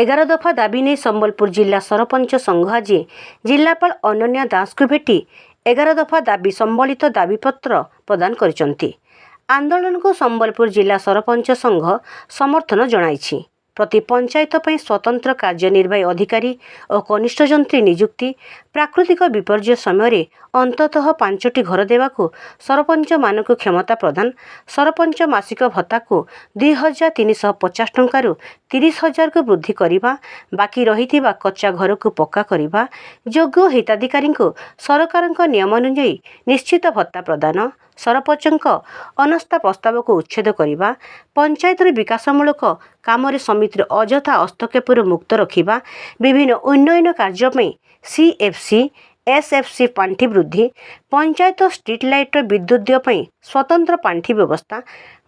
11 दफा दाबी नहीं संबलपुर जिला सरपंच संघ आज जिलापाल अनन्या दास को भेटी 11 दफा दाबी संबलित दाबीपत्र प्रदान कर आंदोलन को संबलपुर जिला सरपंच संघ समर्थन जणाई। प्रति पंचायत पर स्वतंत्र कार्यनिर्वाही अधिकारी और कनिष्ठ जंत्री नियुक्ति, प्राकृतिक विपर्य समय अंततः 5टी घर देवाकू सरपंच मानक क्षमता प्रदान, सरपंच मासिक भत्ता को 2350 टंकारु 30,000 को वृद्धि करने, बाकी रही कच्चा घर को पक्का करने, योग्य हिताधिकारी को सरकार नियम अनुଯାयी निश्चित भत्ता प्रदान, सरपंच अनास्था प्रस्ताव को उच्छेद करने, पंचायत विकासमूलक काम समितिर अजथा हस्तक्षेप मुक्त रखा, विभिन्न उन्नयन कार्य CFC SFC पांठि वृद्धि, पंचायत स्ट्रीट लाइट विद्युत स्वतंत्र पांठि व्यवस्था,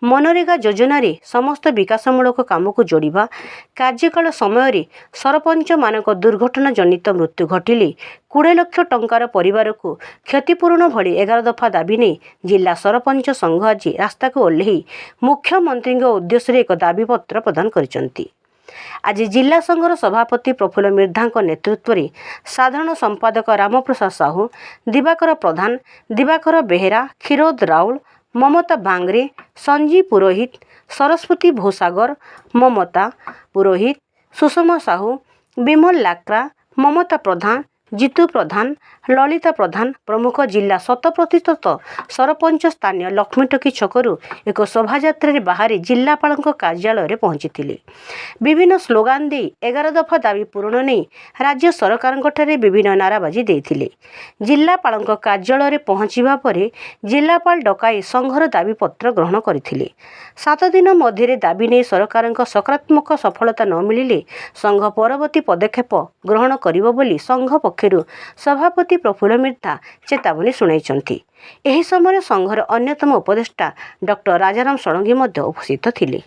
मनरेगा योजना रे समस्त विकासमूलक काम को जोड़िबा, कार्यकाल समय सरपंच मानक दुर्घटना जनित मृत्यु घटिले 20 लाख टंकार परिवार को क्षतिपूरण भली 11 दफा दाबी नहीं जिला सरपंच संघ आज रास्ता को ओह्लई मुख्यमंत्री उद्देश्य एक दाबीपत्र प्रदान करिसंती। आज जिला संघर सभापति प्रफुल्ल मिर्धा नेतृत्व में साधारण संपादक रामप्रसाद साहू, दिवाकर प्रधान, दिवाकर बेहेरा, क्षीरोद राउल, ममता बांगरे, संजीव पुरोहित, सरस्वती भोसागर, ममता पुरोहित, सुषमा साहू, विमल लाक्रा, ममता प्रधान, जितू प्रधान, ललिता प्रधान प्रमुख जिला 100% सरपंच स्थानीय लक्ष्मीटकी छकरू एक शोभायात्रा बाहरी जिलापाल कार्यालय पहुंची विभिन्न स्लोगान दे 11 दफा दाबी पूरण नहीं राज्य सरकार विभिन्न नाराबाजी देते। जिलापाल कार्यालय पहुंचवा पर जिलापाल डकाई संघर दाबीपत्र ग्रहण करते। 7 दिन मध्य दाबी नहीं सरकार सकारात्मक सफलता न मिलिले संघ परवर्ती पदक्षेप ग्रहण करिबो बोली संघ पक्षरु सभापति प्रफुल्ल मिर्धा चेतावनी शुणाइछंती। एही समय संघर अन्यतम उपदेष्टा डॉक्टर राजाराम षडंगी उपस्थित थिले।